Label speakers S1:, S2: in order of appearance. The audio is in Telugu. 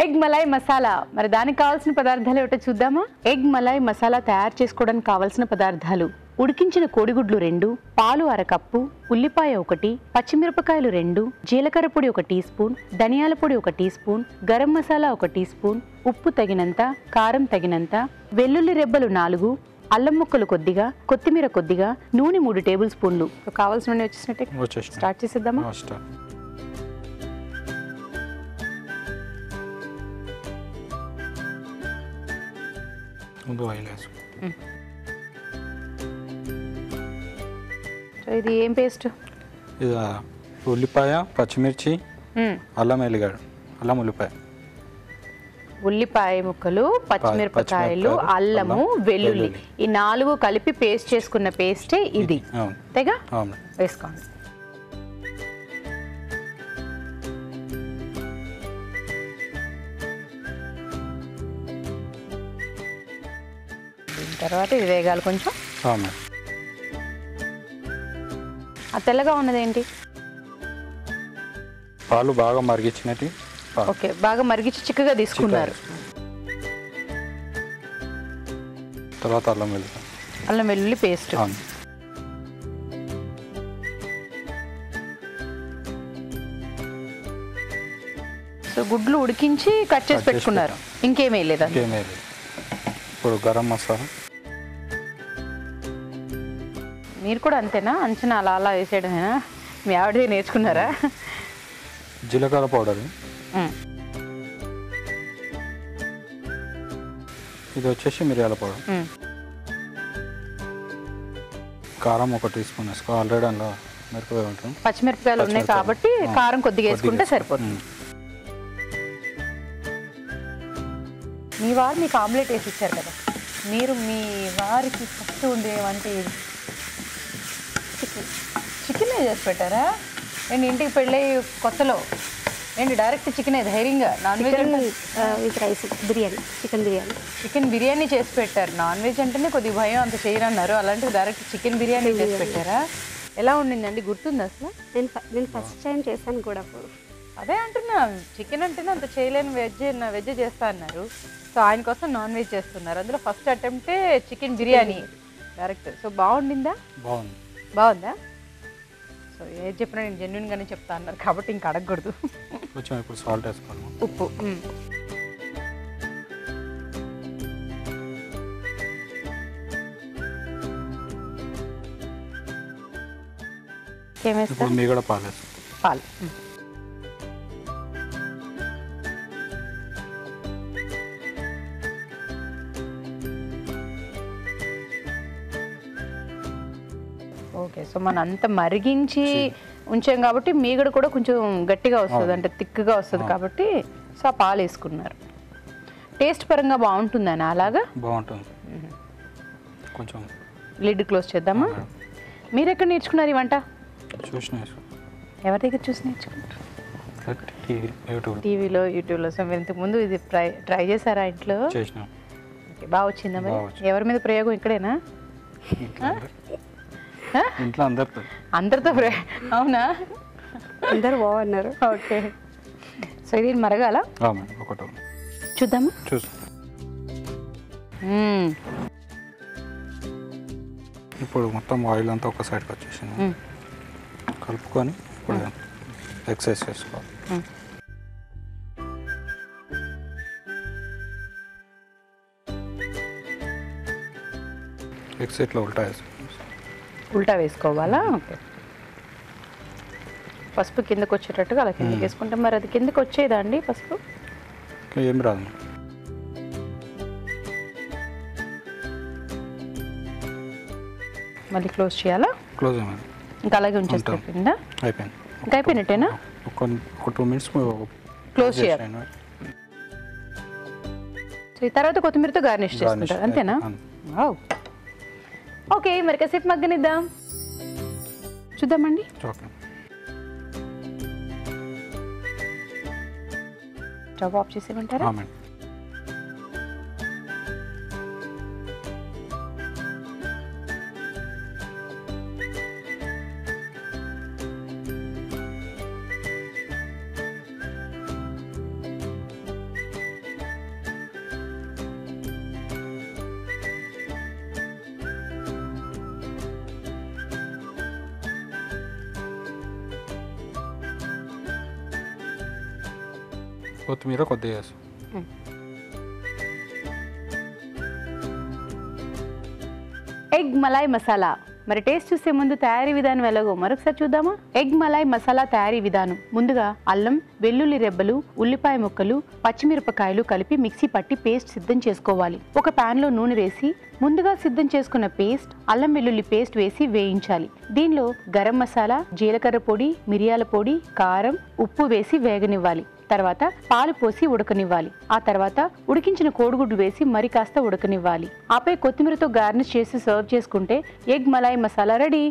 S1: ఎగ్ మలాయ్ మసాలా. మరి దానికి కావాల్సిన పదార్థాలు ఏమిటో చూద్దామా? ఎగ్ మలాయ్ మసాలా తయారు చేసుకోవడానికి కావాల్సిన పదార్థాలు: ఉడికించిన కోడిగుడ్లు 2, పాలు 1/2 కప్పు, ఉల్లిపాయ 1, పచ్చిమిరపకాయలు 2, జీలకర్ర పొడి 1 టీ స్పూన్, ధనియాల పొడి 1 teaspoon, garam masala 1 teaspoon, ఉప్పు తగినంత, కారం తగినంత, వెల్లుల్లి రెబ్బలు 4, అల్లం ముక్కలు కొద్దిగా, కొత్తిమీర కొద్దిగా, నూనె 3 టేబుల్ స్పూన్లు. కావాల్సిన వచ్చేసినట్టే స్టార్ట్ చేసేద్దామా? ఇది ఏం పేస్ట్?
S2: ఇది ఉల్లిపాయ, పచ్చిమిర్చి, అల్లం ఎల్లిగడ్డ, అల్లం
S1: ఉల్లిపాయ ముక్కలు, పచ్చిమిరపకాయలు, అల్లము, వెల్లుల్లి, ఈ 4 కలిపి పేస్ట్ చేసుకున్న పేస్టే ఇది. తెగా వేసుకోండి. తర్వాత ఇది వేగాలి కొంచెం. ఆ తెల్లగా ఉన్నదేంటి?
S2: పాలు బాగా మరిగించినట్టు.
S1: ఓకే, బాగా మరిగించి చిక్కగా తీసుకున్నారు.
S2: తర్వాత అల్లం
S1: వెల్లుల్లి పేస్ట్. సో గుడ్లు ఉడికించి కట్ చేసి పెట్టుకున్నారు, ఇంకేమీ లేదా?
S2: ఇప్పుడు గరం మసాలా.
S1: మీరు కూడా అంతేనా? అంచనా అలా వేసేయడమేనా? మీ ఆవిడ నేర్చుకున్నారా?
S2: జీలకర్ర పౌడర్, ఇది వచ్చేసి మిరియాల పౌడర్, కారం 1 టీ స్పూన్ వేసుకో. ఆల్రెడీ అందులో మిరపకాయ ఉంటుంది,
S1: పచ్చిమిరపకాయలు ఉన్నాయి కాబట్టి కారం కొద్దిగా వేసుకుంటే సరిపోతుంది. మీ వారు మీకు ఆమ్లెట్ వేసి ఇచ్చారు కదా, మీరు మీ వారికి ఫస్ట్ ఉండేవంటే చికెన్ చేసి పెట్టారా? ఏంటి ఇంటికి పెళ్ళి కొత్తలో ఏంటి డైరెక్ట్ చికెన్ ధైర్యంగా? Non veg
S3: with rice biryani,
S1: chicken biryani చేసి పెట్టారు. నాన్ వెజ్ అంటేనే కొద్దిగా భయం, అంత చేయనన్నారు, అలాంటివి డైరెక్ట్ చికెన్ బిర్యానీ చేసి పెట్టారా? ఎలా ఉండిందండి, గుర్తుంది అసలు?
S3: నేను ఫస్ట్ టైం చేశాను కూడా.
S1: అదే అంటున్నా, చికెన్ అంటేనే అంత చేయలేని వెజ్ చేస్తా అన్నారు. సో ఆయన కోసం నాన్ వెజ్ చేస్తున్నారు, అందులో ఫస్ట్ అటెంప్టే చికెన్ బిర్యానీ డైరెక్ట్. సో బాగుండిందా? బాగుందా? సో ఏది చెప్పినా నేను జెన్యున్గానే చెప్తా అన్నారు కాబట్టి ఇంక అడగకూడదు.
S2: ఇప్పుడు సాల్ట్ వేసుకోవాలి,
S1: ఉప్పు.
S2: ఇప్పుడు మీ కూడా పాలు.
S1: ఓకే, సో మనం అంత మరిగించి ఉంచాం కాబట్టి మీగడ కూడా కొంచెం గట్టిగా వస్తుంది, అంటే థిక్గా వస్తుంది కాబట్టి. సో ఆ పాలు వేసుకున్నారు. టేస్ట్ పరంగా బాగుంటుందని అలాగా?
S2: బాగుంటుంది. కొంచెం
S1: లిడ్ క్లోజ్ చేద్దామా? మీరు ఎక్కడ నేర్చుకున్నారు ఈ వంట? ఎవరి దగ్గర చూసి నేర్చుకున్నారు? టీవీలో, యూట్యూబ్లో. సో మీరు ఇంతకుముందు ఇది ట్రై చేశారా ఇంట్లో? ఓకే, బాగా వచ్చిందా మరి? ఎవరి మీద ప్రయోగం ఇక్కడేనా?
S2: ఇంట్లో
S1: అందరితో అవునా?
S3: అందరు బాగున్నారు.
S1: ఓకే, సో ఇది మరగాల చూద్దామా?
S2: ఇప్పుడు మొత్తం ఆయిల్ అంతా ఒక సైడ్కి వచ్చేసింది, కలుపుకొని ఇప్పుడు ఎక్సైజ్ చేసుకోవాలి. ఎక్సైట్లో
S1: ఉల్టా వేసుకోవాలా? ఓకే, పసుపు కిందకు వచ్చేటట్టుగా అలా కిందకి వేసుకుంటాం. మరి అది కిందకి వచ్చేదా అండి పసుపు?
S2: ఏం రాదు.
S1: మళ్ళీ క్లోజ్ చేయాలా?
S2: క్లోజ్ అయ్యింది,
S1: ఇంకా అలాగే ఉంచేస్తుందా?
S2: అయిపోయింది.
S1: ఇంకా అయిపోయినట్టేనా?
S2: ఒక 2 మినిట్స్
S1: క్లోజ్ చేయాలి. సో ఈ తర్వాత కొత్తిమీరతో గార్నిష్ చేసుకుంటారు, అంతేనా? ఓకే, మరి కాసేపు మగ్గనిద్దాం, చూద్దామండి. స్టవ్ ఆఫ్ చేసేయమంటారా?
S2: కొత్తిమీర కొద్దిగా వేస్తాం.
S1: ఎగ్ మలాయ్ మసాలా. మరి టేస్ట్ చూసే ముందు తయారీ విధానం ఎలాగో మరొకసారి చూద్దామా. ఎగ్ మలాయ్ మసాలా తయారీ విధానం. ముందుగా అల్లం, వెల్లుల్లి రెబ్బలు, ఉల్లిపాయ ముక్కలు, పచ్చిమిరపకాయలు కలిపి మిక్సీ పట్టి పేస్ట్ సిద్ధం చేసుకోవాలి. ఒక పాన్ లో నూనె వేసి ముందుగా సిద్ధం చేసుకున్న పేస్ట్, అల్లం వెల్లుల్లి పేస్ట్ వేసి వేయించాలి. దీనిలో గరం మసాలా, జీలకర్ర పొడి, మిరియాల పొడి, కారం, ఉప్పు వేసి వేగనివ్వాలి. తర్వాత పాలు పోసి ఉడకనివ్వాలి. ఆ తర్వాత ఉడికించిన కోడిగుడ్డు వేసి మరి కాస్త ఉడకనివ్వాలి. ఆపై కొత్తిమీరతో గార్నిష్ చేసి సర్వ్ చేసుకుంటే ఎగ్ మలాయ్ మసాలా రెడీ.